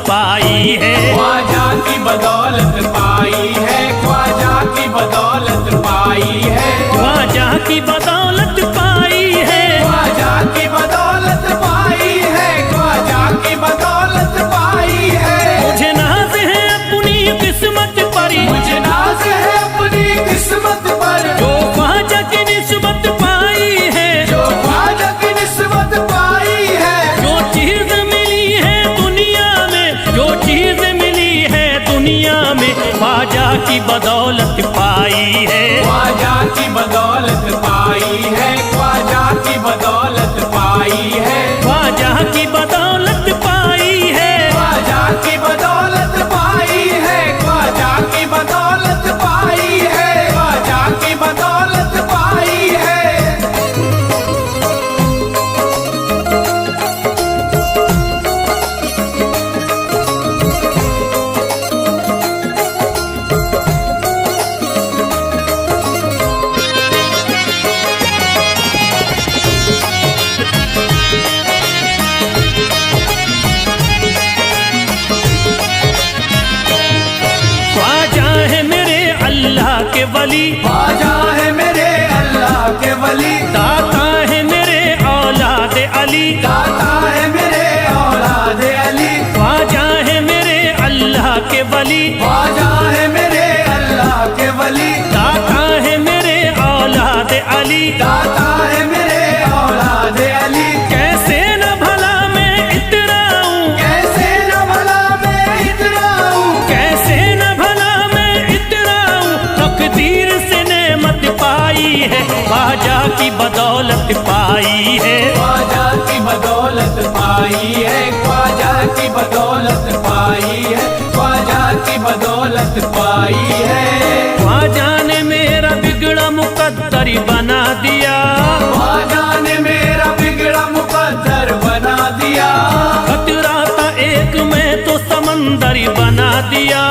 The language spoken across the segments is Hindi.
पाई है। ख्वाजा की बदौलत पाई है, ख्वाजा की बदौलत पाई है, ख्वाजा की बदौलत पाई है, ख्वाजा की बदौलत पाई है, ख्वाजा की बदौलत पाई है। मुझे नाज है अपनी किस्मत पर, मुझे नाज है अपनी किस्मत पर, जो ख्वाजा की निस्बत पाई है, जो ख्वाजा की निस्बत पाई है। जो चीज मिली है दुनिया में, जो चीज मिली है दुनिया में, ख्वाजा की बदौलत पाई है। ख्वाजा की बदौलत पाई है, ख्वाजा की बदौलत पाई है, ख्वाजा की बदौलत पाई है, ख्वाजा की बदौलत पाई है, ख्वाजा की बदौलत पाई है, ख्वाजा की बदौलत पाई है। ख्वाजा है मेरे अल्लाह के वली, ख्वाजा है मेरे अल्लाह के वली, दाता है मेरे औलाद अली, दाता है मेरे औलाद अली, ख्वाजा है मेरे अल्लाह के वली, ख्वाजा है मेरे अल्लाह के वली, दाता है मेरे औलाद अली। दाता है मेरे औलाद अली। कैसे न भला मैं इतराऊं, कैसे न भला मैं इतराऊं, कैसे न भला मैं इतराऊं, तकदीर से नेमत पाई है, ख्वाजा की बदौलत पाई है। ख्वाजा की बदौलत पाई है, ख्वाजा की बदौलत पाई है, ख्वाजा की बदौलत पाई है। ख्वाजा ने मेरा बिगड़ा मुकद्दर बना दिया, ख्वाजा ने मेरा बिगड़ा मुकद्दर बना दिया, खतरा था एक मैं तो समंदर बना दिया।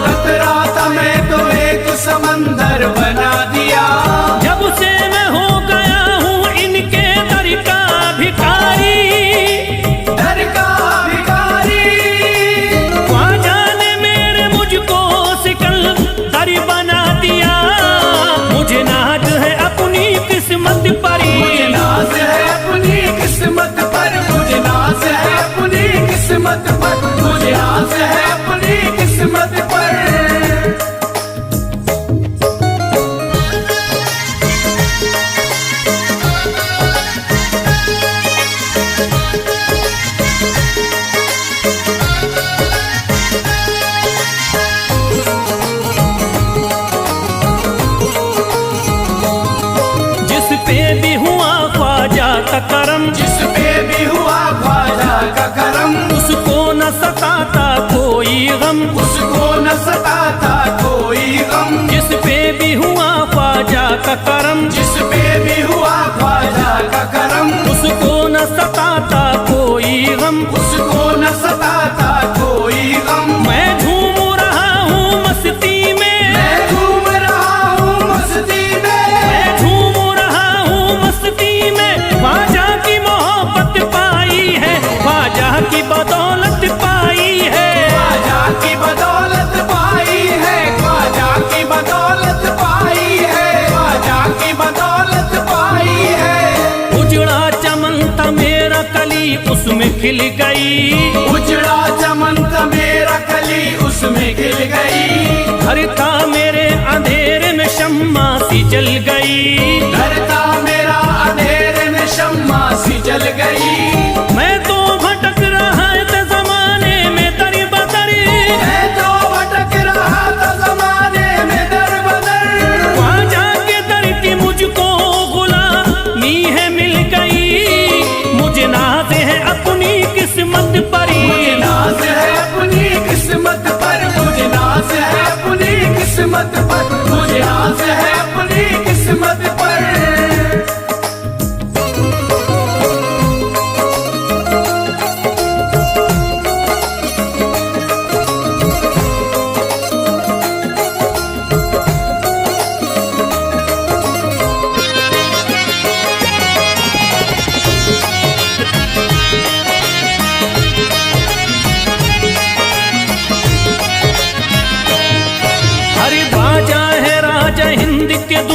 खतरा था मैं तो एक समंदर बना दिया। जब से मैं हो गया हूँ इनके दर का भिखारी, दर का भिखारी, ख्वाजा ने मेरे मुझको सिकंदर बना दिया। मुझे नाज है अपनी किस्मत पर, मुझे नाज है अपनी किस्मत पर, मुझे नाज है अपनी किस्मत पर, मुझे नाज है अपनी किस्मत पर। जिस पे भी हुआ ख्वाजा का करम, जिस पे भी हुआ ख्वाजा का करम, उसको न सताता कोई गम, उसको न सताता कोई गम। जिस पे भी हुआ ख्वाजा का करम, जिस पे भी हुआ ख्वाजा का करम, उसको न सताता कोई गम। उसको न सताता कोई गम। मैं झूम रहा हूँ मस्ती में, मैं झूम रहा हूँ मस्ती में, मैं झूम रहा हूँ मस्ती में, ख्वाजा की मोहब्बत पाई है, ख्वाजा की बदौलत पाई है। ख्वाजा की बदौलत पाई है, ख्वाजा की बदौलत पाई है, ख्वाजा की बदौलत पाई है। उजड़ा चमन था मेरा कली उसमें खिल गई, उजड़ा चमन था मेरा कली उसमें खिल गई। घर था मेरे अंधेरे में शम्मा सी जल गई, घर था मेरा अंधेरे में शम्मा सी जल गई। मैं तो भटक रहा था जमाने में दर बदर, मैं तो भटक रहा था जमाने में दर बदर। ख्वाजा के दर की मुझको गुलामी है मिल गई। मुझे नाज है अपनी किस्मत पर, मुझे नाज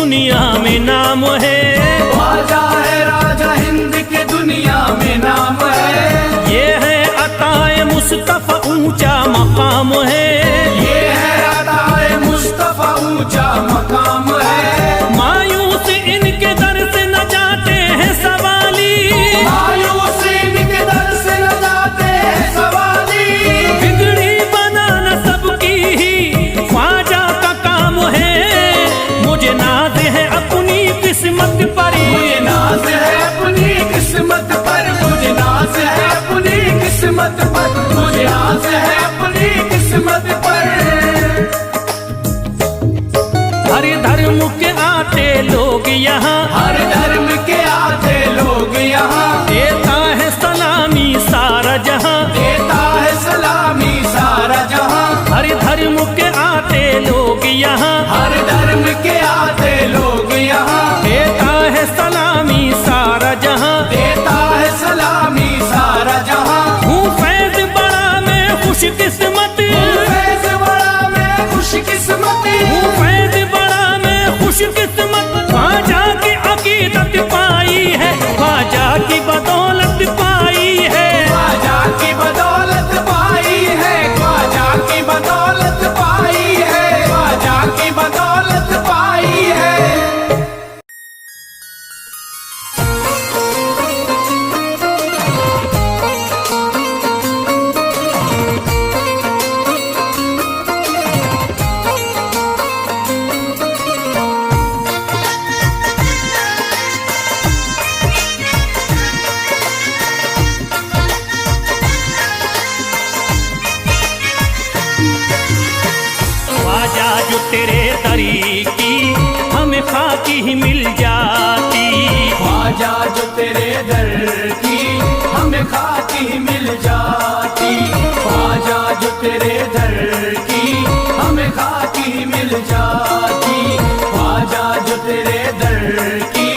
दुनिया में नाम है, ख्वाजा है राजा हिंद के दुनिया में नाम है। ये है अताए मुस्तफा ऊंचा मकाम है, ये है अताए मुस्तफा ऊंचा मकाम है। मायूस इनके दर से न जाते हैं सवाली, मायूस इनके दर से न जाते हैं सवाली। बिगड़ी बनाना सबकी ही ख्वाजा का काम है। मुझे नाज है अपनी किस्मत पर, मुझे नाज है अपनी किस्मत पर, मुझे नाज है अपनी किस्मत पर, मुझे नाज है अपनी किस्मत पर। हर धर्म के आते लोग यहाँ, हर धर्म के आते लोग यहाँ, देता है सलामी सारा जहाँ, देता है सलामी सारा जहाँ। हर धर्म के आते लोग यहाँ, हर धर्म के आते लोग यहाँ, देता है सलामी सारा जहाँ, देता है सलामी सारा जहाँ। हूँ फैज बड़ा मैं खुशकिस्मत, फैज बड़ा मैं खुशकिस्मत, हूँ फैज बड़ा मैं खुशकिस्मत। ख्वाजा की अकीदत पाई है, ख्वाजा की बदौलत पाई है, ख्वाजा की बदौलत पाई है, ख्वाजा की बदौलत पाई है, ख्वाजा की बदौलत पाई है। ख्वाजा जो तेरे दरी की हमें खाकी ही मिल जाती, ख्वाजा जो तेरे दर की हमें खाकी मिल जाती, ख्वाजा जो तेरे दर की हमें खाकी मिल जाती, ख्वाजा जो तेरे दर की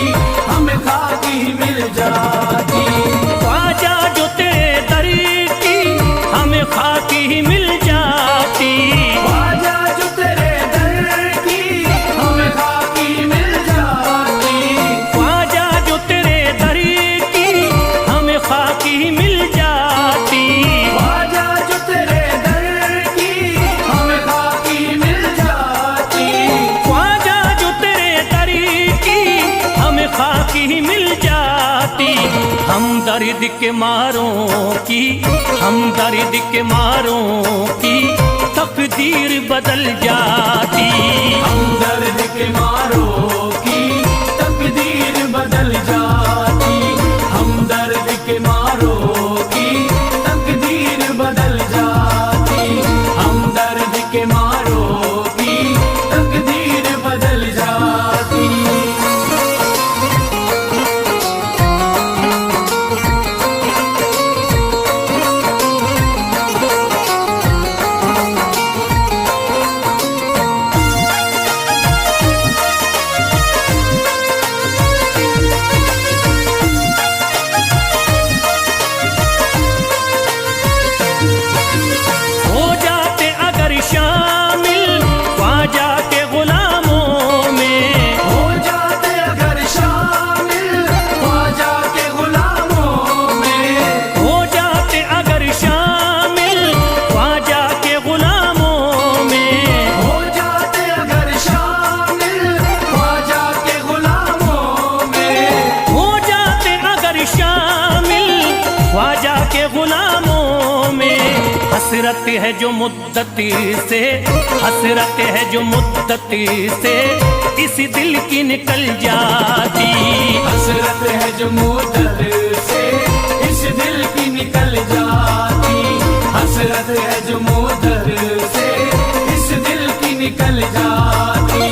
हमें खाकी मिल जाती। ख्वाजा जो तेरे दरी की हमें खाकी ही मिल जाती, ख्वाजा जो तेरे दर की हमें खाकी मिल जाती, ख्वाजा जो तेरे दरी की हमें खाकी ही मिल जाती, ख्वाजा जो तेरे दर की हमें खाकी मिल जाती, ख्वाजा जो तेरे दरी की हमें खाकी ही मिल जाती। हम दर्द के मारों की, हम दर्द के मारों की तकदीर बदल जाती, हम दर्द के मारों की तकदीर बदल जाती, हम दर्द के मारों की तकदीर बदल जाती, हम दर्द के मारों की तकदीर बदल जाती। हो जाते अगर शामिल ख्वाजा के गुलामों में, हो जाते अगर शामिल ख्वाजा के गुलामों में, हो जाते अगर शामिल ख्वाजा के गुलामों में, हो जाते अगर शामिल ख्वाजा के गुलामों में, हो जाते अगर शामिल ख्वाजा के गुलामों में। हसरत है जो मुद्दती से, हसरत है जो मुद्दती से इस दिल की निकल जाती, हसरत है जो मुद्दत से इस दिल की निकल जाती, हसरत है जो मुद्दत से इस दिल की निकल जाती,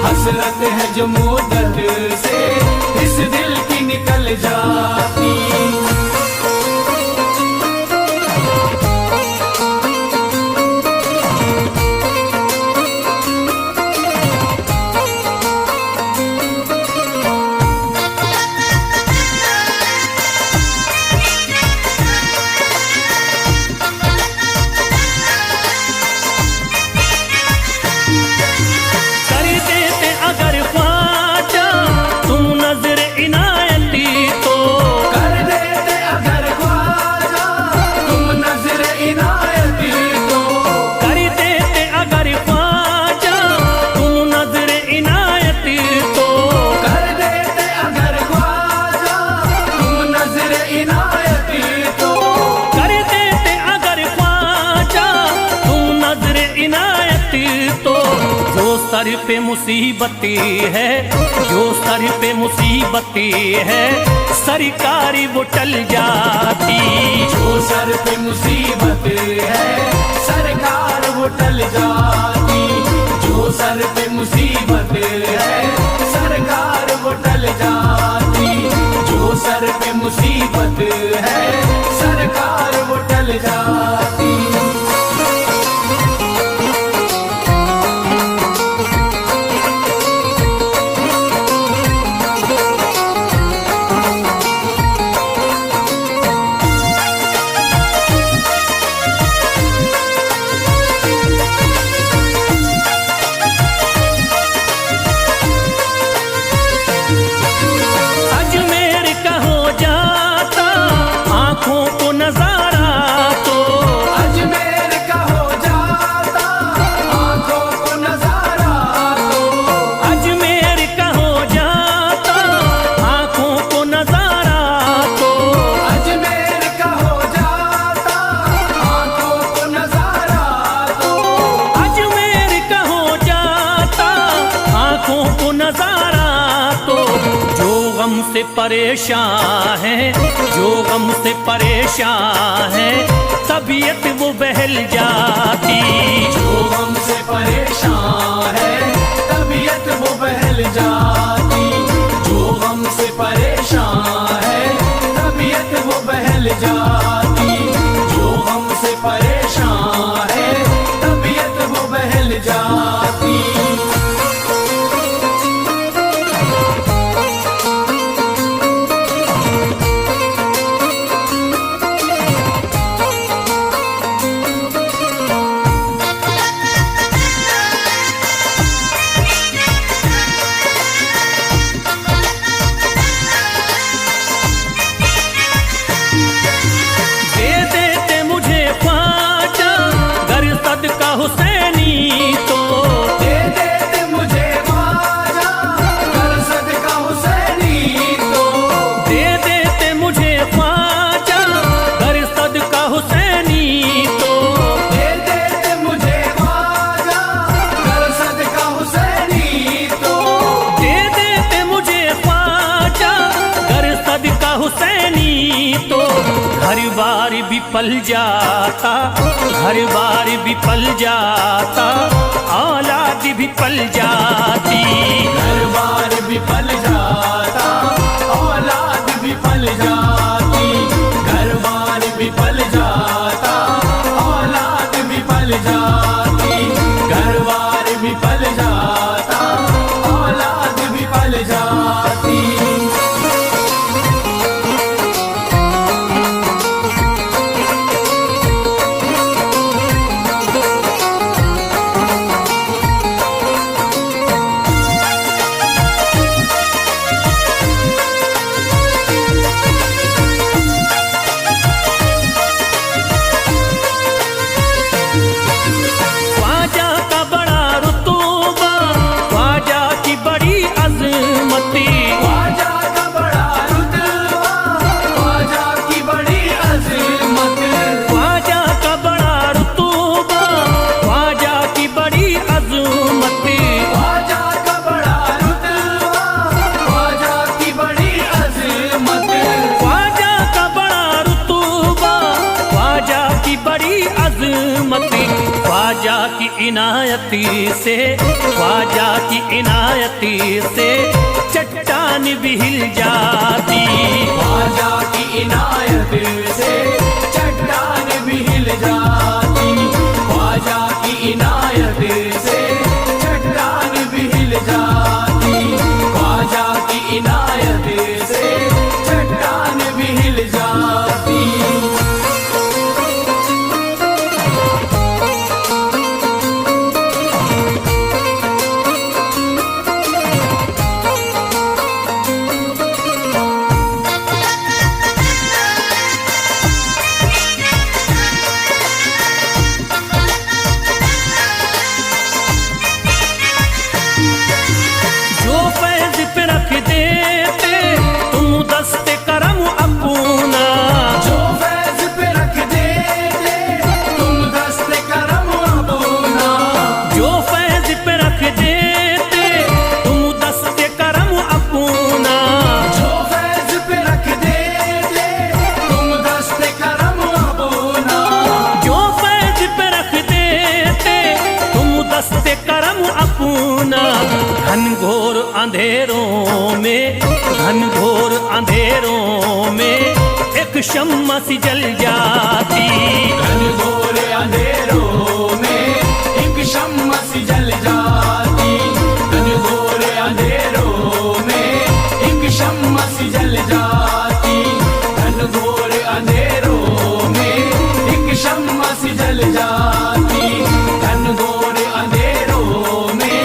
हसरत है जो मुद्दत से इस दिल की निकल जाती। कर देते अगर ख्वाजा सर पे मुसीबतें है, जो सर पे मुसीबतें है, सरकारी वो टल जाती। जो सर पे मुसीबत है सरकार वो टल जाती। जो सर पे मुसीबत है सरकार वो टल जाती। जो सर पे मुसीबत है सरकार वो टल जाती। से परेशान है, जो गम से परेशान है, तबीयत वो बहल जाती। जो गम से परेशान है तबीयत वो बहल जाती। जो गम से परेशान है तबीयत वो बहल जाती। जो गम से परेशान है तबीयत वो बहल जाती। हुसैनी तो दे देते मुझे ख्वाजा कर सदका हुसैनी तो। दे देते मुझे ख्वाजा कर सदका हुसैनी तो। दे देते मुझे ख्वाजा कर सदका हुसैनी तो। दे देते मुझे ख्वाजा कर सदका हुसैनी तो। घर बार भी पल जाता, घर बार भी पल जाता, औलाद भी पल जाती। घर बार भी पल जाता औलाद भी पल जाती। घर बार भी पल जाता औलाद भी पल जाती। घर बार भी पल जाता औलाद भी पल जाती। ख्वाजा की इनायती से, ख्वाजा की इनायती से चट्टान भी हिल जाती। ख्वाजा की इनायत से चट्टान भी हिल जाती। ख्वाजा की इनायत से चट्टान भी हिल जाती। ख्वाजा की इनायत से चट्टान भी हिल जाती। अंधेरों में, घनघोर अंधेरों में एक शम्मा सी जल जाती। घनघोर अंधेरों में एक शम्मा सी जल जाती। घनघोर अंधेरों में एक शम्मा सी जल जाती। घनघोर अंधेरों में एक शम्मा सी जल जाती। घनघोर अंधेरों में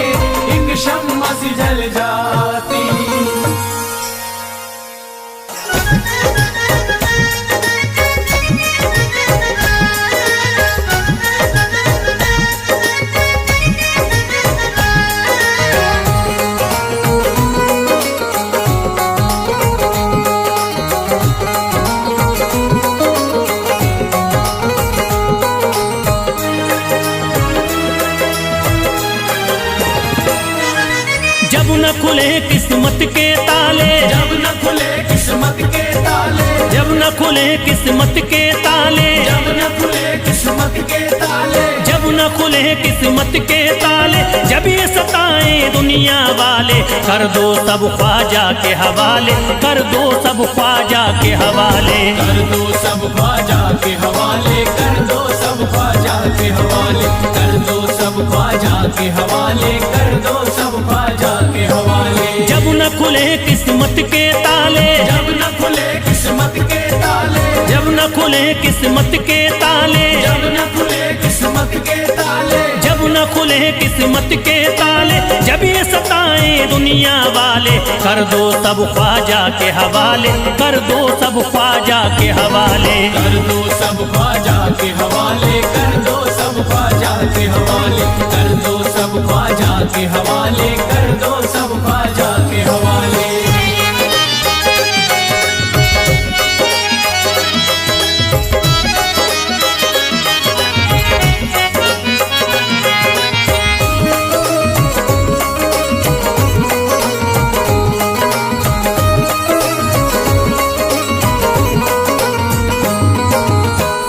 एक शम्मा सी जल जाती। जब न खुले किस्मत के ताले, जब न खुले किस्मत के ताले, जब न खुले किस्मत के ताले, जब न खुले किस्मत के ताले, जब न खुले किस्मत के ताले, जब ये सताए दुनिया वाले, कर दो सब ख्वाजा के हवाले, कर दो सब ख्वाजा के हवाले। कर दो सब ख्वाजा के हवाले, कर दो सब ख्वाजा के हवाले, कर दो सब ख्वाजा के हवाले, कर दो सब ख्वाजा के हवाले। जब न खुले किस्मत के ताले, जब न खुले किस्मत के ताले, जब न खुले किस्मत के ताले, जब न खुले किस्मत के ताले, जब न खुले किस्मत के ताले, जब ये सताए दुनिया वाले, कर दो सब ख्वाजा के हवाले, कर दो सब ख्वाजा के हवाले। कर दो सब ख्वाजा के हवाले, कर दो सब ख्वाजा के हवाले, कर दो सब ख्वाजा के हवाले, कर दो सब ख्वाजा के हवाले।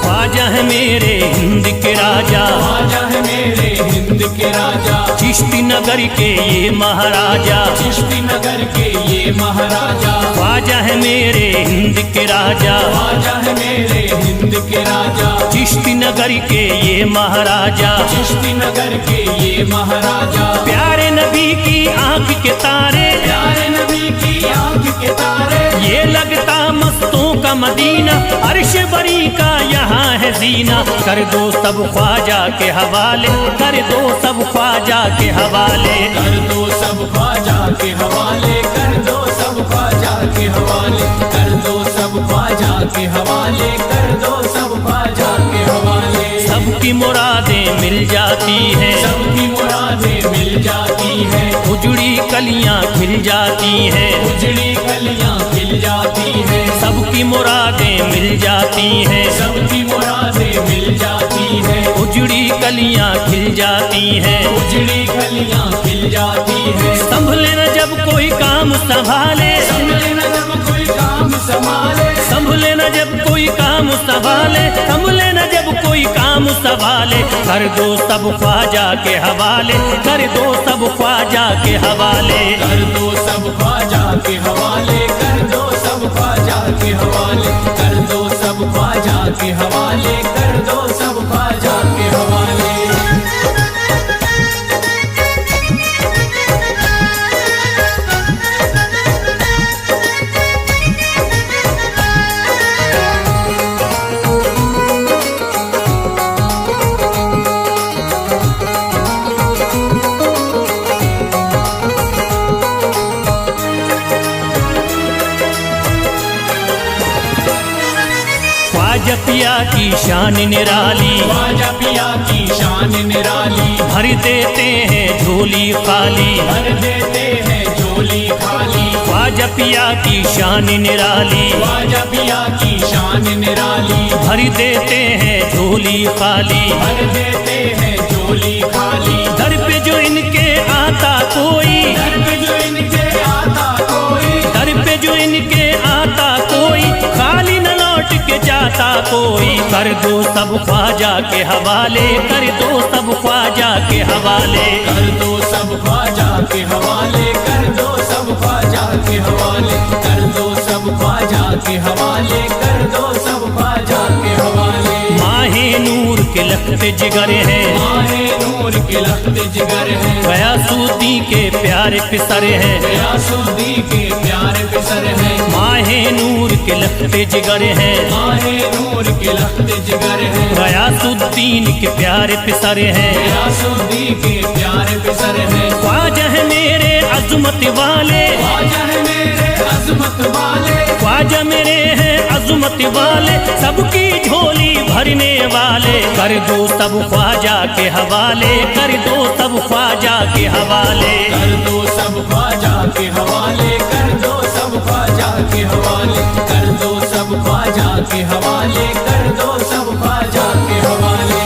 ख्वाजा है मेरे हिंद के राजा, ख्वाजा है मेरे हिंद के राजा, चिश्ती नगर के ये महाराजा, चिश्ती नगर के ये महाराजा। ख्वाजा है मेरे हिंद के राजा, ख्वाजा है मेरे हिंद के राजा, चिश्ती नगर के ये महाराजा। चिश्ती नगर के ये महाराजा। प्यारे नबी की आंख के तारे, प्यारे नबी की आंख के तारे, ये लगता मस्तों का मदीना, अर्श बरी का यहाँ है जीना। कर दो सब ख्वाजा के हवाले, कर दो सब ख्वाजा के हवाले। कर दो सब ख्वाजा के हवाले, कर दो सब ख्वाजा के हवाले, कर दो सब ख्वाजा के हवाले, कर दो सब ख्वाजा के हवाले। सबकी मुरादें मिल जाती हैं, सबकी मुरादें मिल जाती हैं, उजड़ी कलियां खिल जाती हैं, उजड़ी कलियां खिल जाती हैं। सबकी मुरादें मिल जाती हैं, सबकी मुरादें मिल जाती हैं, उजड़ी कलियां खिल जाती हैं। उजड़ी कलियां खिल जाती हैं। संभले न जब कोई काम संभाले, संभले न जब कोई काम संभाले, संभले न जब कोई काम संभाले, संभले न जब कोई काम संभाले। कर दो सब ख्वाजा के हवाले, कर दो सब ख्वाजा के हवाले। कर दो सब ख्वाजा के हवाले, कर दो सब ख्वाजा के हवाले, कर दो सब ख्वाजा के हवाले, कर दो सब ख्वाजा के हवाले। ख्वाजा पिया की शान निराली, ख्वाजा पिया की शान निराली, भर देते हैं झोली खाली, भर देते हैं झोली खाली। ख्वाजा पिया की शान निराली, ख्वाजा पिया की शान निराली, भर देते हैं झोली खाली, भर देते हैं झोली खाली। दर पे जो इनके आता कोई, दर पे जो इनके आता कोई, दर पे जो इनके आता कोई, खाली न लौट के जाता कोई, कर दो सब ख्वाजा के हवाले, कर दो सब ख्वाजा के हवाले। कर दो सब ख्वाजा के हवाले, कर दो सब ख्वाजा के हवाले, कर दो सब ख्वाजा के हवाले, कर दो सब ख्वाजा के हवाले। माहे नूर के लखते जिगर है, माहे नूर के लखते जिगर है, गयासुद्दीन के प्यारे पिसर है, गयासुद्दीन के प्यारे पिसर है। माहे नूर के लखते जिगर है, माहे नूर के लखते जिगर है, गयासुद्दीन के प्यारे पिसर है, गयासुद्दीन के प्यारे पिसर है। ख्वाजा है मेरे अज़मत वाले, ख्वाजा है मेरे अज़मत वाले, ख्वाजा मेरे हैं अज़मत वाले, सबकी झोली भरने वाले। कर दो सब ख्वाजा के हवाले, कर दो सब ख्वाजा के हवाले। कर दो सब ख्वाजा के हवाले, कर दो सब ख्वाजा के हवाले, कर दो सब ख्वाजा के हवाले, कर दो सब ख्वाजा के हवाले।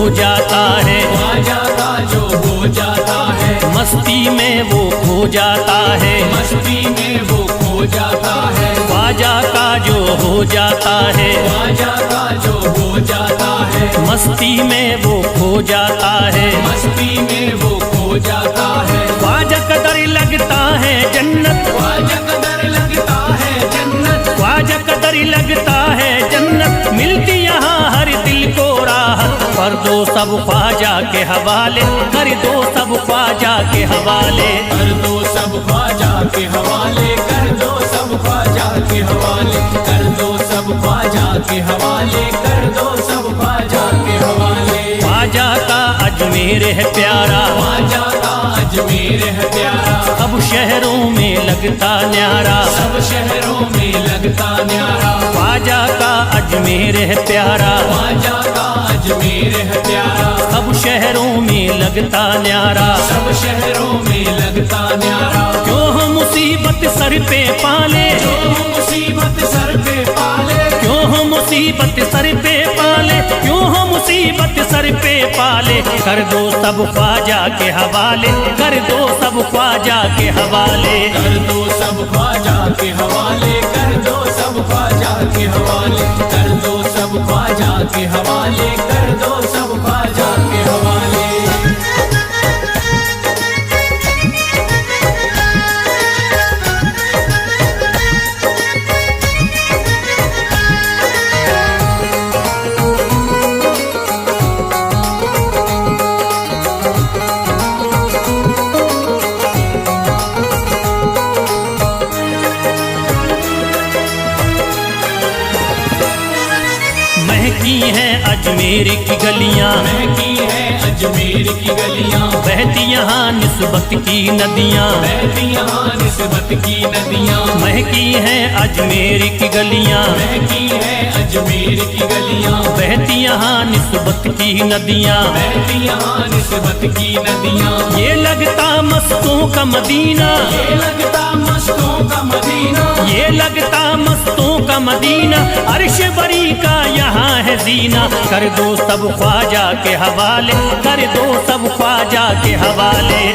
जाता है ख्वाजा का जो हो जाता है, मस्ती में वो खो जाता है, मस्ती में वो खो जाता है। ख्वाजा का जो हो जाता है, ख्वाजा का जो हो जाता है, मस्ती में वो खो जाता है, मस्ती में वो खो जाता है। ख्वाजा कदर लगता है जन्नत, ख्वाजा कदर लगता है जन्नत, ख्वाजा कदर लगता है जन्नत, मिलती यहाँ हर दिल को राहत। कर दो सब ख्वाजा के हवाले, कर दो सब ख्वाजा के हवाले। कर दो सब ख्वाजा के हवाले, कर दो सब ख्वाजा के हवाले, कर दो सब ख्वाजा के हवाले, कर दो सब ख्वाजा के हवाले। ख्वाजा का अजमेर है प्यारा, ख्वाजा का अजमेर है प्यारा, सब शहरों में लगता न्यारा, सब शहरों में लगता न्यारा। ख्वाजा का अजमेर है प्यारा, ख्वाजा का अजमेर है प्यारा, सब शहरों में लगता न्यारा, सब शहरों में लगता न्यारा। क्यों हम मुसीबत सर पे पाले, जो मुसीबत सर पे पाले, क्यों हम मुसीबत सर पे पाले, क्यों हम मुसीबत सर पे पाले। कर दो सब ख्वाजा के हवाले, कर दो सब ख्वाजा के हवाले। कर दो सब ख्वाजा के हवाले, कर दो सब ख्वाजा के हवाले, कर दो सब ख्वाजा के हवाले, कर दो सब ख्वाजा के हवाले। महकी हैं अजमेर की गलियां, महकी है अजमेर की गलियां, बहती यहाँ निस्बत की नदियाँ, बहती यहाँ निस्बत की नदियां। महकी हैं अजमेर की गलियां, महकी है अजमेर की गलियां, बहती यहाँ निस्बत की नदियाँ, बहती यहाँ निस्बत की नदियां। ये लगता मस्तों का मदीना, ये लगता मस्तों का मदीना, ये लगता मस्तों का मदीना, अर्श बरी का यहाँ है जीना। कर दो सब ख्वाजा के हवाले, कर दो सब ख्वाजा के हवाले।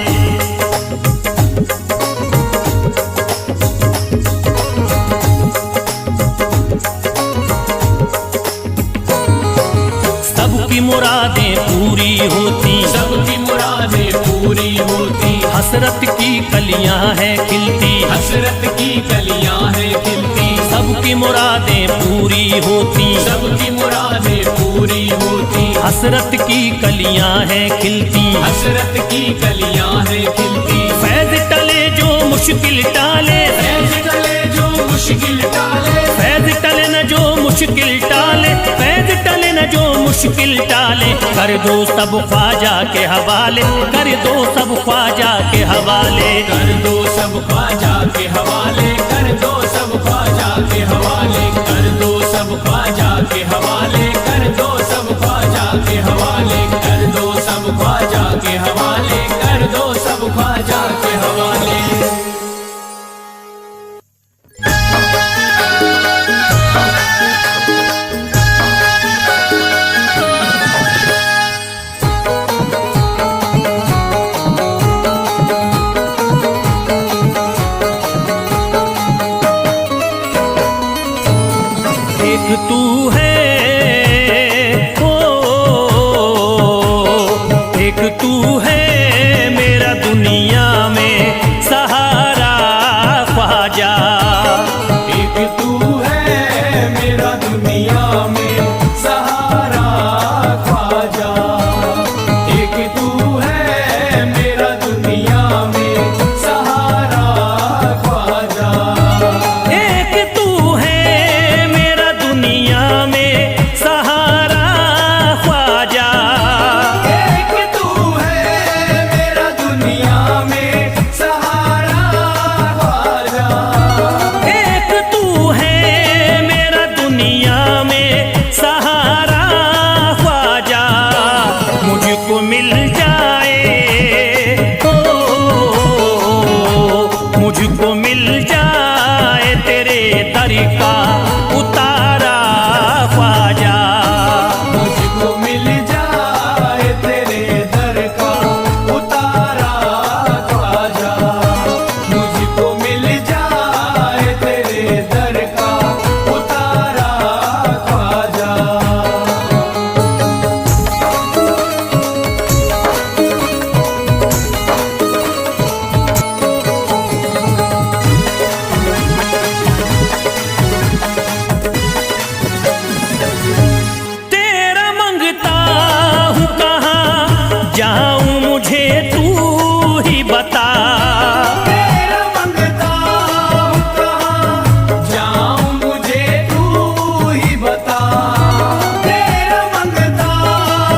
सबकी मुरादें पूरी होती, सबकी मुरादें पूरी होती, हसरत की कलियां हैं खिलती, हसरत की कलियां हैं खिलती। सबकी मुरादें पूरी होती, सबकी मुरादें पूरी होती, हसरत की कलियां हैं खिलती, हसरत की कलियां हैं खिलती। फैज टले जो मुश्किल टाले, फैज टले जो मुश्किल टाले, फैज टले न जो मुश्किल टाले, फैज टले न जो मुश्किल टाले। कर दो सब ख्वाजा के हवाले, कर दो सब ख्वाजा के हवाले। कर दो सब ख्वाजा के हवाले, कर दो सब ख्वाजा के हवाले, कर दो सब ख्वाजा के हवाले, कर दो सब ख्वाजा के हवाले, कर दो सब ख्वाजा के हवाले, कर दो सब ख्वाजा के एक तू है, ओ एक तू है मेरा दुनिया में सहारा ख्वाजा। एक तू है मेरा दुनिया में सहारा ख्वाजा। एक तू है मेरा दुनिया में सहारा ख्वाजा। एक तू है मेरा दुनिया में सहारा ख्वाजा। एक तू है मेरा दुनिया में सहारा ख्वाजा। एक तू है मेरा दुनिया में सहारा ख्वाजा। मुझको मिल जाए, ओ मुझको मिल जाए तेरे दर का उतारा ख्वाजा। मुझको मिल जाए तेरे दर का उतारा ख्वाजा। मुझको मिल जाए तेरे दर का उतारा ख्वाजा। तेरा मंगता हूँ कहाँ जाऊँ मुझे तू ही बता। तेरा मंगता हूँ कहाँ जाऊँ मुझे तू ही बता। तेरा मंगता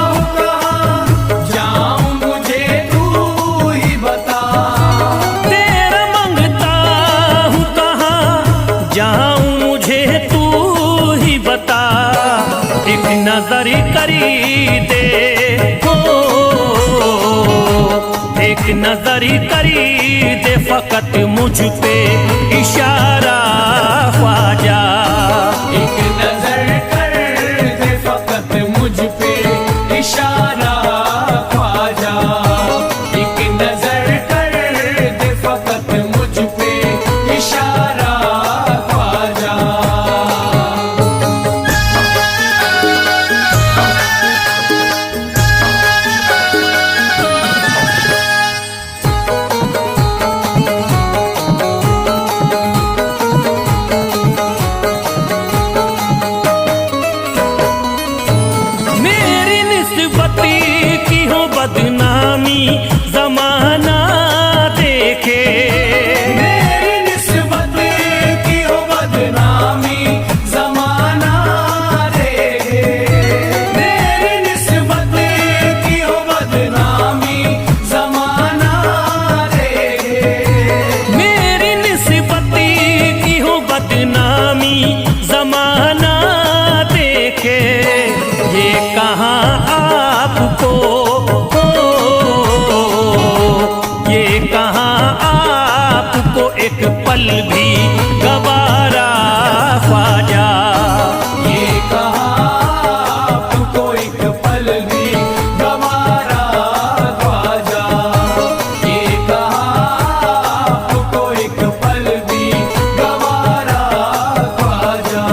हूँ कहाँ जाऊँ मुझे तू ही बता। तेरा मंगता हूँ कहाँ जाऊँ मुझे तू ही बता। एक नजर करी दे, हो एक नजर करी दे फकत मुझ पे इशारा ख्वाजा। एक नजर कर दे फकत मुझ पे इशारा ख्वाजा। एक नजर कर दे फकत मुझ पे इशारा ख्वाजा। मेरी निस्बती की हो बदनामी जमाना देखे। मेरी निस्बत की हो बदनामी जमाना देखे। मेरी निस्बत की हो बदनामी जमाना देखे। मेरी निस्बती की हो बदनामी जमाना देखे। ये कहाँ आपको, ये कहाँ आपको एक पल भी गवारा ख्वाजा। ये कहाँ आपको एक पल भी गवारा ख्वाजा। ये कहाँ आपको एक पल भी गवारा ख्वाजा।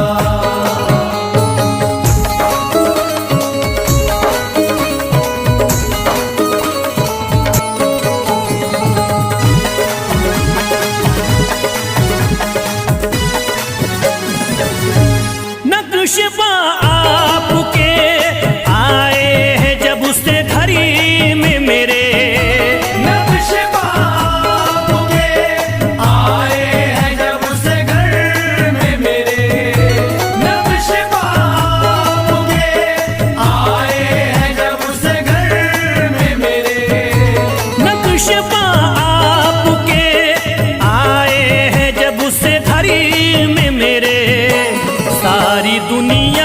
नक्शबा आपके आए हैं जब से घड़ी में मेरे। नक्शबा आपके आए हैं जब से घर में मेरे। नक्शबा आपके आए हैं जब से घर में मेरे। नक्शबा आपके आए हैं जब से घड़ी में मेरे। सारी दुनिया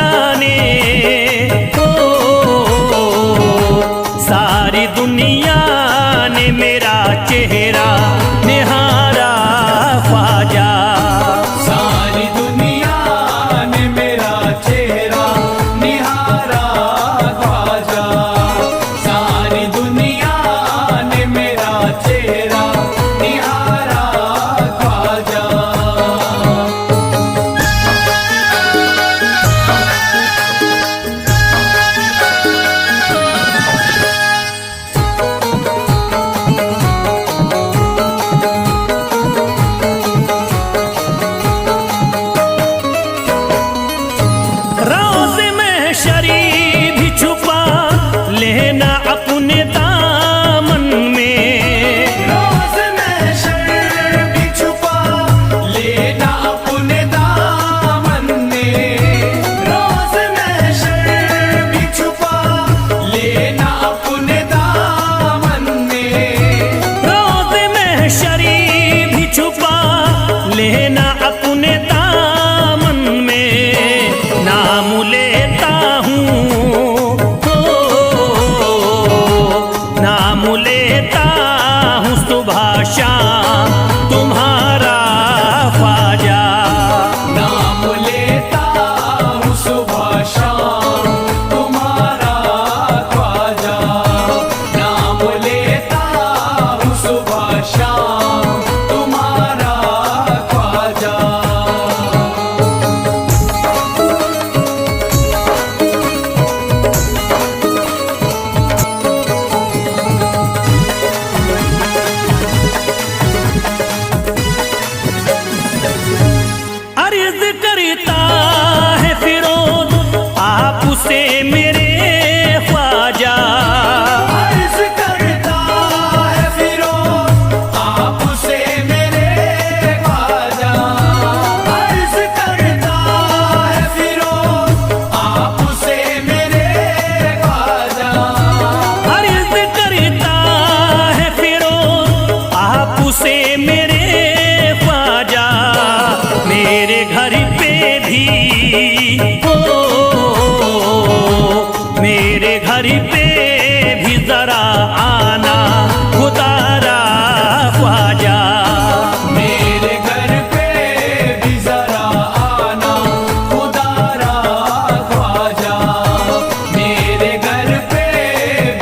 अर्ज करता है फिरोज आपसे मेरे ख्वाजा, अर्ज करता है फिरोज आपसे मेरे ख्वाजा, अर्ज करता है फिरोज आपसे मेरे ख्वाजा, अर्ज करता है फिरोज आपसे मेरे ख्वाजा, मेरे घर पे भी मेरे घर पे भी जरा आना खुदारा ख्वाजा, मेरे घर पे भी जरा आना खुदारा ख्वाजा, मेरे घर पे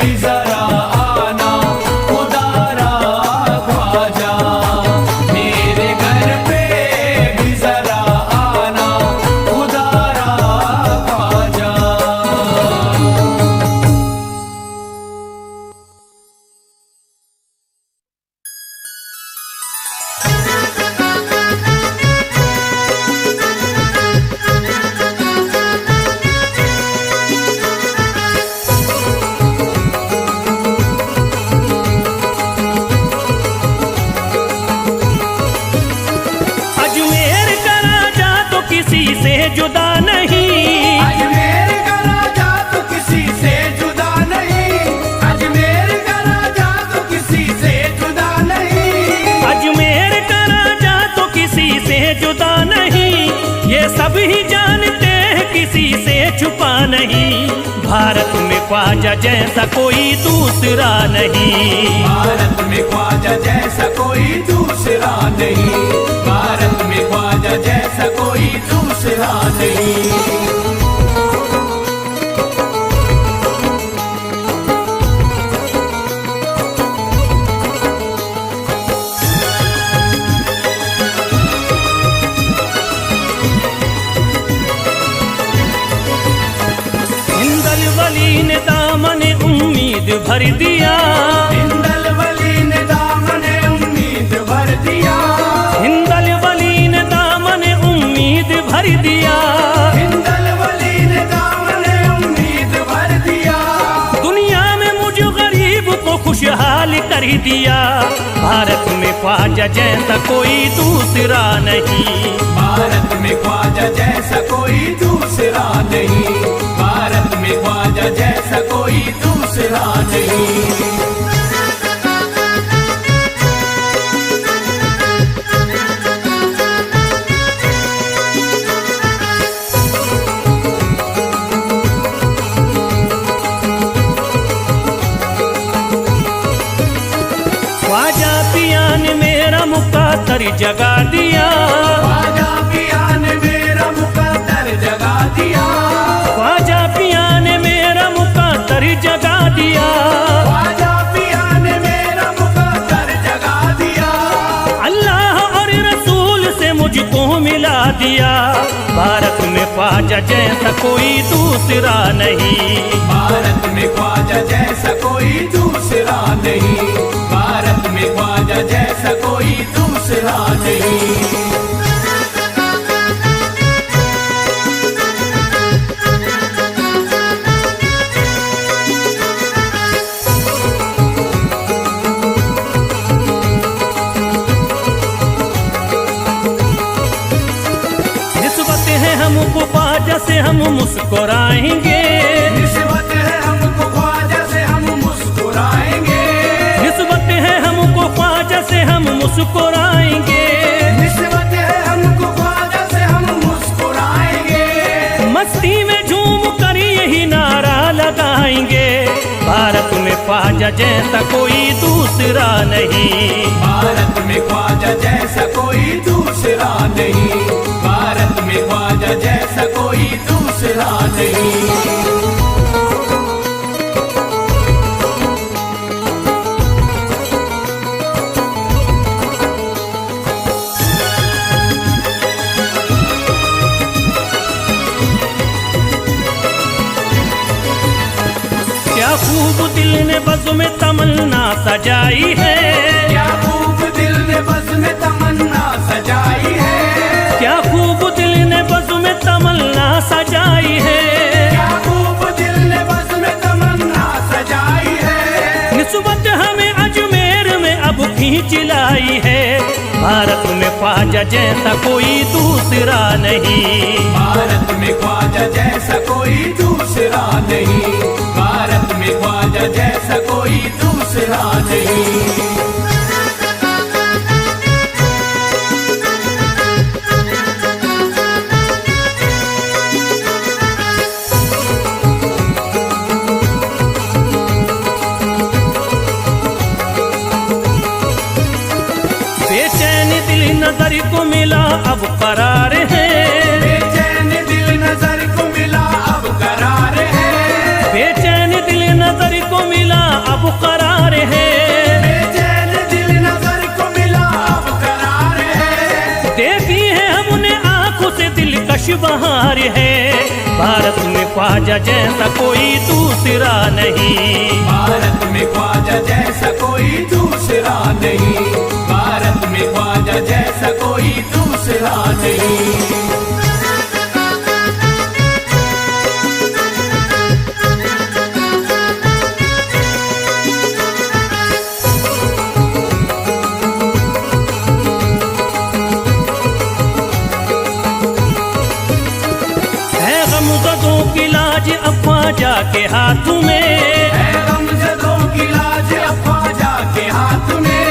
भी जरा आना खुदारा ख्वाजा, मेरे घर पे भी जरा आना खुदारा ख्वाजा। अजमेर का राजा तो किसी से जुदा नहीं, अजमेर का राजा तो किसी से जुदा नहीं, अजमेर का राजा तो किसी से जुदा नहीं, अजमेर का राजा तो किसी से जुदा नहीं, ये सब ही जानते हैं किसी से छुपा नहीं, भारत में ख्वाजा जैसा कोई दूसरा नहीं, भारत में ख्वाजा जैसा कोई दूसरा नहीं, भारत में ख्वाजा जैसा कोई दूसरा नहीं। हिंदल वली ने दामन उम्मीद भर दिया, हिंदल वली ने दामन उम्मीद भर दिया, हिंदल वली ने दामन उम्मीद भर दिया, हिंदल वली ने दामन उम्मीद भर दिया, दुनिया में मुझ गरीब को खुशहाल कर दिया, भारत में ख्वाजा जैसा कोई दूसरा नहीं, भारत में ख्वाजा जैसा कोई दूसरा नहीं, भारत में ख्वाजा जैसा कोई दूसरा नहीं। ख्वाजा पिया ने मेरा मुकद्दर जगा दिया, ख्वाजा पिया ने मेरा मुकद्दर जगा दिया, ख्वाजा पिया ने मेरा मुकद्दर जगा दिया, ख्वाजा पिया ने मेरा मुकद्दर जगा दिया, अल्लाह और रसूल से मुझको मिला दिया, भारत में ख्वाजा जैसा कोई दूसरा नहीं, भारत में ख्वाजा जैसा कोई दूसरा नहीं, भारत में ख्वाजा जैसा कोई दूसरा नहीं। निस्बत है हमको ख्वाजा से हम मुस्कुराएंगे, निस्बत है हमको ख्वाजा से हम मुस्कुराएंगे, निस्बत है हमको ख्वाजा से हम मुस्कुराएंगे, निस्बत है हमको ख्वाजा से हम मुस्कुराएंगे, मस्ती में झूम कर यही नारा लगाएंगे, भारत में ख्वाजा जैसा कोई दूसरा नहीं, भारत में ख्वाजा जैसा कोई दूसरा नहीं, भारत में ख्वाजा जैसा कोई दूसरा नहीं। क्या खूब दिल ने बज़्म में तमन्ना सजाई है, क्या खूब दिल ने बज़्म में तमन्ना सजाई है, क्या खूब दिल चिलाई है। भारत में ख्वाजा जैसा कोई दूसरा नहीं, भारत में ख्वाजा जैसा कोई दूसरा नहीं, भारत में ख्वाजा जैसा कोई दूसरा नहीं। बेचैन दिल नजर को मिला अब करार है, बेचैन दिल नजर को मिला अब करार है, बेचैन दिल नजर को मिला अब करार है, बेचैन दिल नजर को मिला अब करार है। देखी है हमने आंखों से दिलकश बहार है। भारत में ख्वाजा जैसा कोई दूसरा नहीं, भारत में ख्वाजा जैसा कोई दूसरा नहीं, भारत में ख्वाजा जैसा कोई दूसरा नहीं। है गमज़दों की लाज अब ख्वाजा के हाथ में, है गमज़दों की लाज अब ख्वाजा के हाथ में,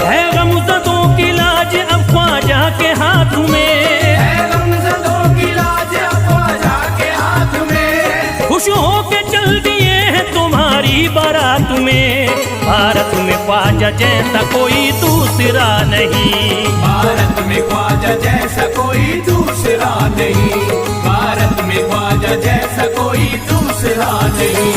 है गमज़दों की लाज अब ख्वाजा के हाथ में, है गमज़दों की लाज अब ख्वाजा के हाथ में। खुश होके चल दिए हैं तुम्हारी बारात में। भारत में ख्वाजा जैसा कोई दूसरा नहीं, भारत में ख्वाजा जैसा कोई दूसरा नहीं, भारत में ख्वाजा जैसा कोई दूसरा नहीं।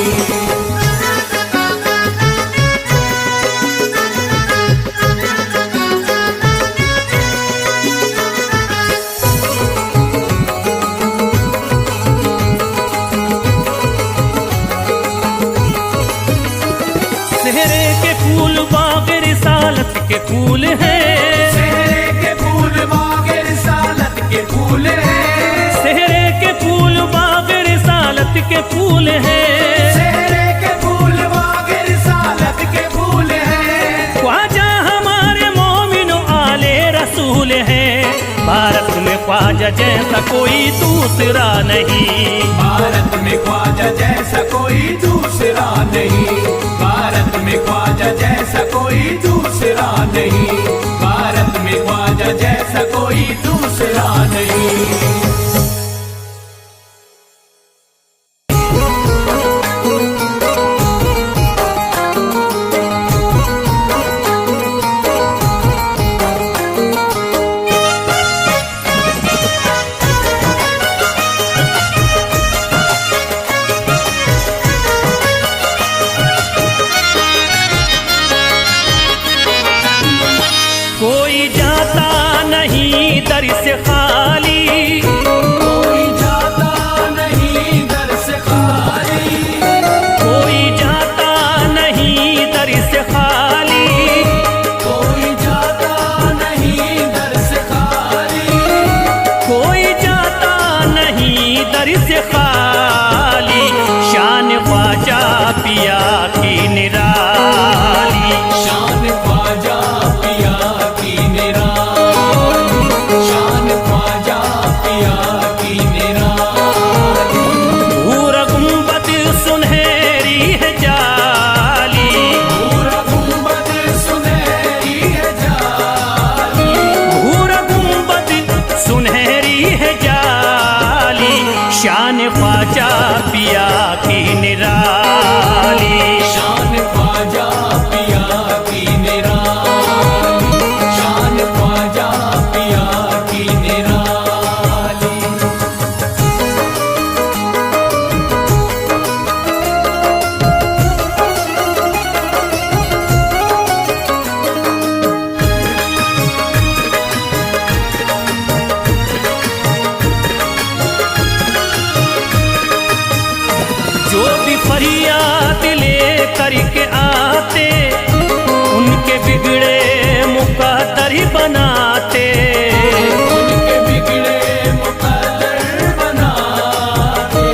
सेहरे के फूल बाग रिसालत के फूल हैं, सेहरे के फूल बाग रिसालत के फूल हैं, सेहरे के फूल बाग रिसालत के फूल हैं, सेहरे के फूल बाग रिसालत के फूल हैं। ख्वाजा हमारे मोमिनो आले रसूल हैं। भारत में ख्वाजा जैसा कोई दूसरा नहीं, भारत में ख्वाजा जैसा कोई दूसरा नहीं, भारत में ख्वाजा जैसा कोई दूसरा नहीं, भारत में ख्वाजा जैसा कोई दूसरा नहीं। कोई जाता नहीं दर से खाली, कोई जाता नहीं दर से खाली, कोई जाता नहीं दर से खाली, कोई जाता नहीं दर से खाली, कोई जाता नहीं दर से खाली। शान ख्वाजा पिया की निराली, शान ख्वाजा पिया की निराली, शान ख्वाजा पिया की निराली। भूरा गुंबद सुनहरी है जाली, पूरा गुंबद सुनहरी है जाली, भूरा गुंबद सुनहरी है जाली। शान ख्वाजा पिया की निराली, शान ख्वाजा पिया की निराली, शान ख्वाजा पिया की निराली। जो भी फरियाद ले करके आते, उनके बिगड़े मुकद्दर बनाते, उनके बिगड़े मुकद्दर बनाते,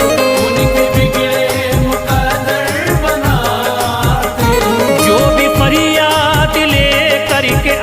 उनके बिगड़े मुकद्दर बनाते। जो भी फरियाद ले करके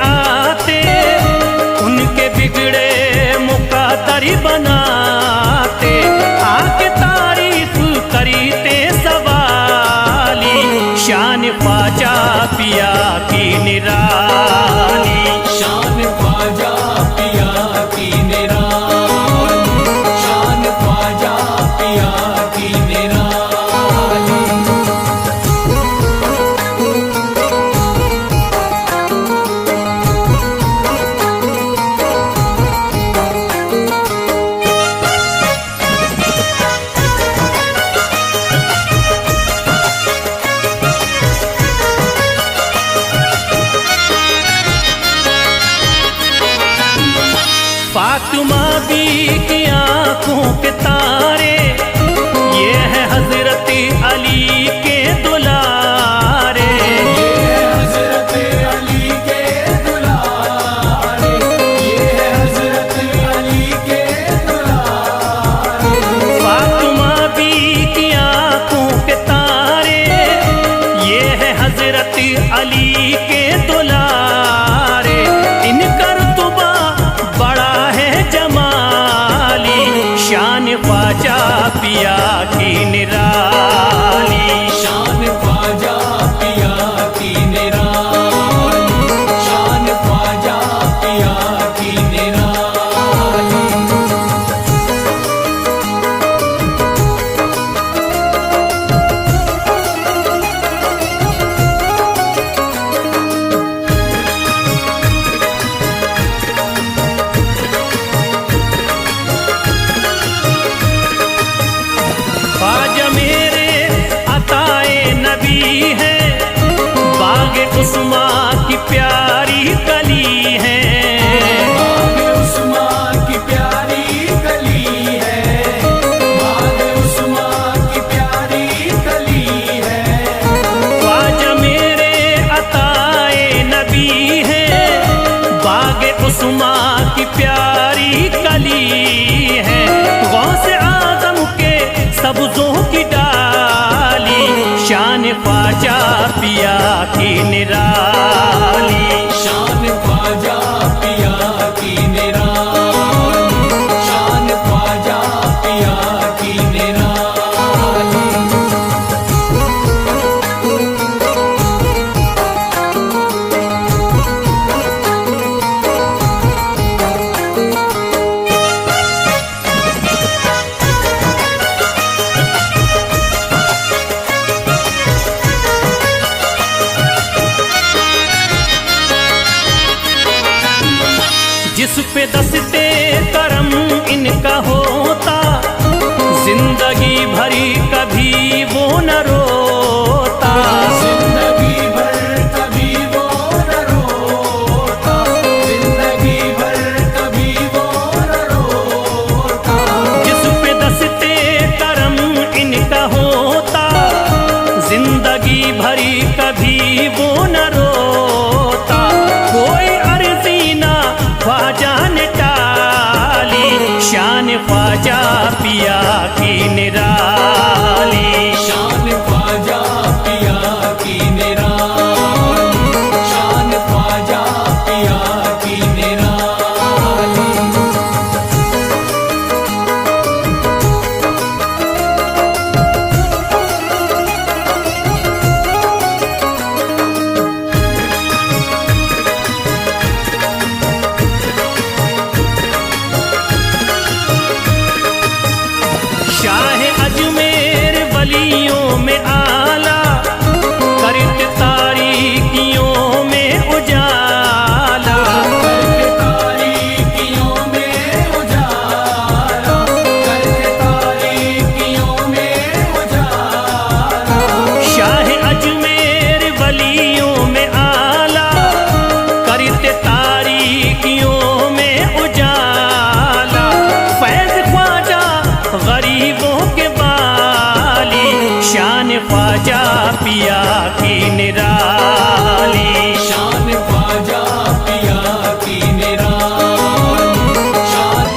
शान ख्वाजा पिया की निराली। शान ख्वाजा पिया की निराली, शान ख्वाजा पिया की निराली। ख्वाजा मेरे अताए नबी है, बाग उस्मा की प्यारी कली है। बाग उस्मा की प्यारी कली है, बाग उस्मा की प्यारी कली है। ख्वाजा मेरे अताए नबी है, बाग उस्मा की प्यारी कली है। गौसे आजम के सब्जों की डाली, शान ख्वाजा पिया की निराली। शान ख्वाजा पिया की निराली, शान ख्वाजा पिया की निराली। जिस पे दस्ते करम इनका होता, जिंदगी भरी कभी वो न रोता। जिंदगी भर कभी वो न रोता, जिंदगी भर कभी वो न रोता। जिस पे दस्ते करम इनका होता, जिंदगी भरी कभी वो न रोता। कोई अर्जी ना ख्वाजा ने टाली, शान ख्वाजा पिया की निराली। शान ख्वाजा पिया की निराली, शान ख्वाजा पिया की निराली। शाह अजमेर वलियों में आला, करते तारीकियों में उजाला। करके तारीकियों में उजाला, करके तारीकियों में उजाला। शाह अजमेर वलियों में आला, करते तारीकियों में उजाला। फैज ख्वाजा गरीबों के बाली, शान ख्वाजा पिया की निराली। शान ख्वाजा पिया की निराली, शान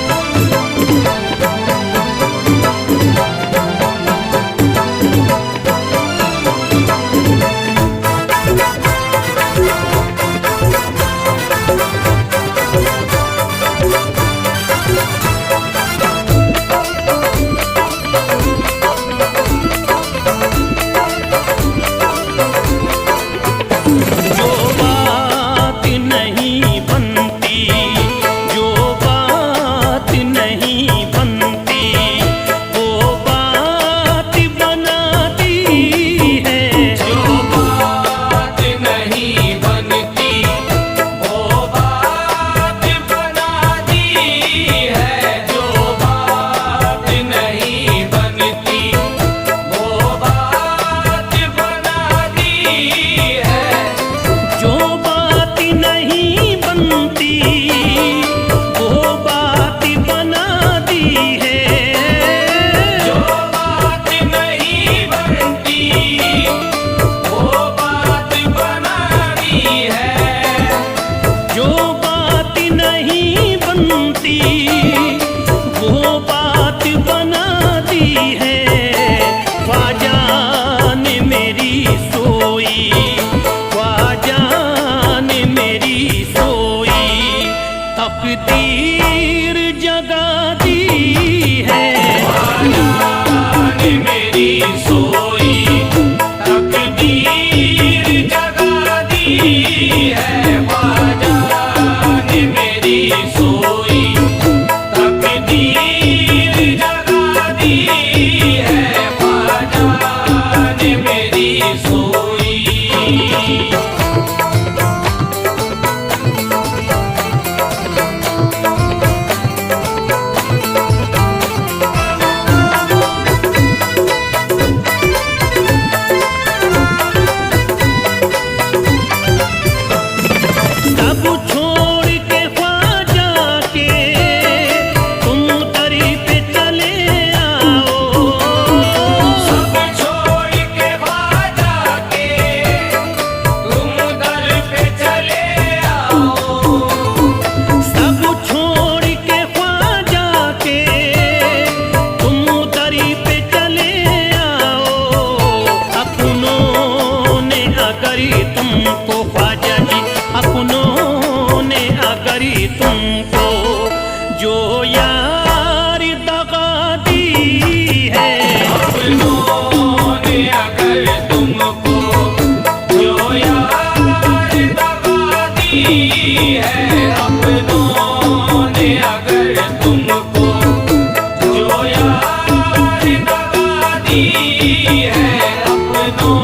है अपनों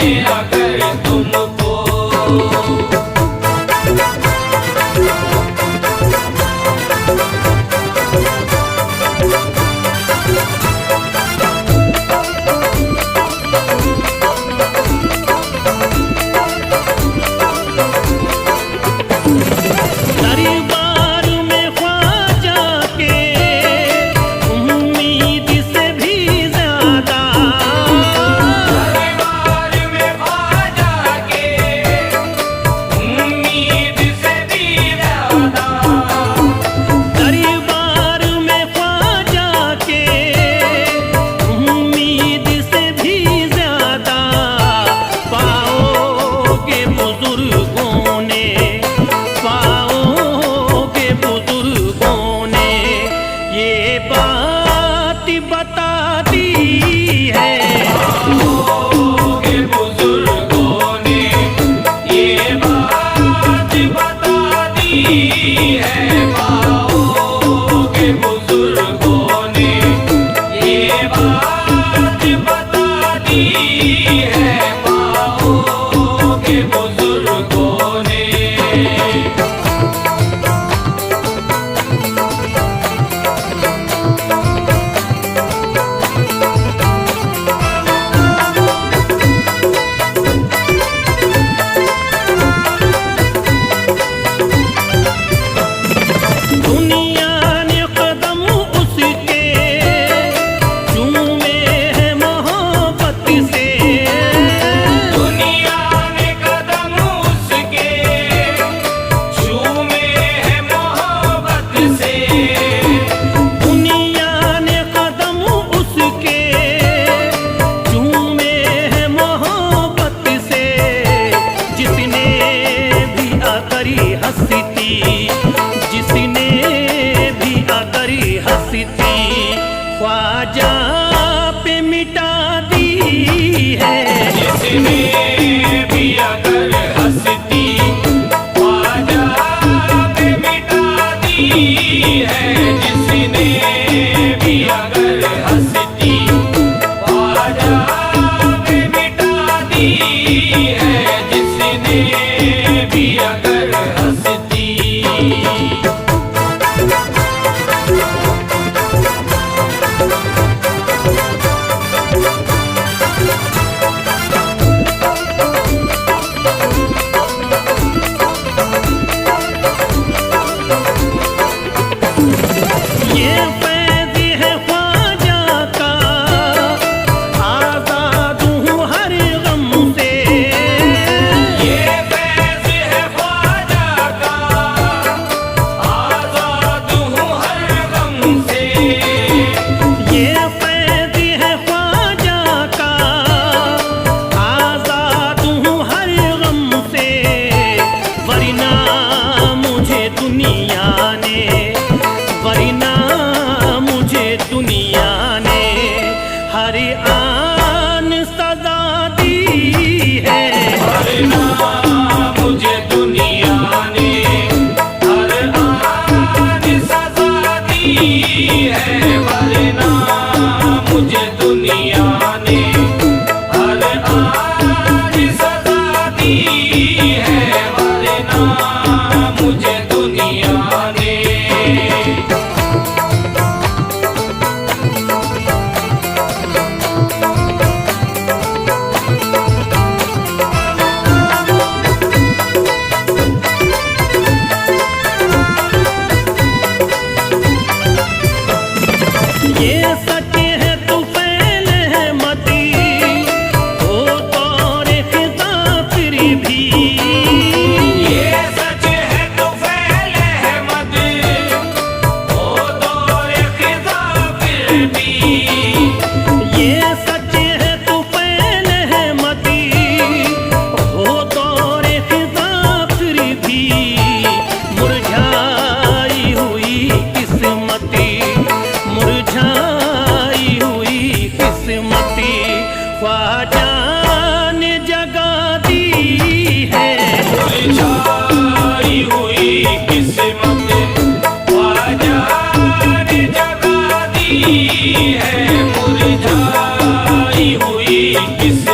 ने अगर तुमको। दरबार में ख्वाजा के उम्मीद से भी ज्यादा, दरबार में ख्वाजा के उम्मीद से भी ज्यादा, दरबार में ख्वाजा के उम्मीद से भी ज्यादा पाओगे बुजुर्गों ने, पाओगे बुजुर्गों ने ये बात बता दी है। पाओगे बुजुर्गों ने ये बात बता दी है। पाओगे बुजुर्गों ने ये बात बता दी है। पाओगे बुजुर्गों ने। दुनिया ने कदम उसके चूमे है मोहब्बत से, दुनिया ने कदम उसके चूमे है मोहब्बत से। दुनिया ने कदम उसके चूमे है मोहब्बत से। जिसने भी आकरी हंसती, जिसने भी आकरी हंसती ख्वाजा पे मिटा दी है। जिसने भी अगर हंसती ख्वाजा पे मिटा दी है। जिसने भी अगर हंसती ख्वाजा पे मिटा दी है। जिसने भी अगर हंसती। ये फैज़ है ख्वाजा का, आज़ाद हूँ हर गम से। ये फैज़ है ख्वाजा का, आज़ाद हूँ हर गम से। ये फैज़ है ख्वाजा का, आज़ाद हूँ हर गम से। वरना मुझे दुनिया ने, वरना मुझे दुनिया ने हर आन सजा दी है। वरना मुझे दुनिया ने हर आन सजा दी है। वरना मुझे दुनिया ने हर आन सजा दी है। वरना मुझे दुनिया ने। ये सच है तू फैल है मती, हो तौरे खिज़ा फिर भी। ये सच है तो फैल है मत, हो दौरे खिज़ा फिर भी। ये सच है तू फैल है मती, हो तौरे खिज़ा फिर भी। मुरझाई हुई किस्मती, मुरझाई हुई किस्मती ख्वाजा ने जगा दी है। मुरझाई हुई किस्मत ख्वाजा ने जगा दी है। इस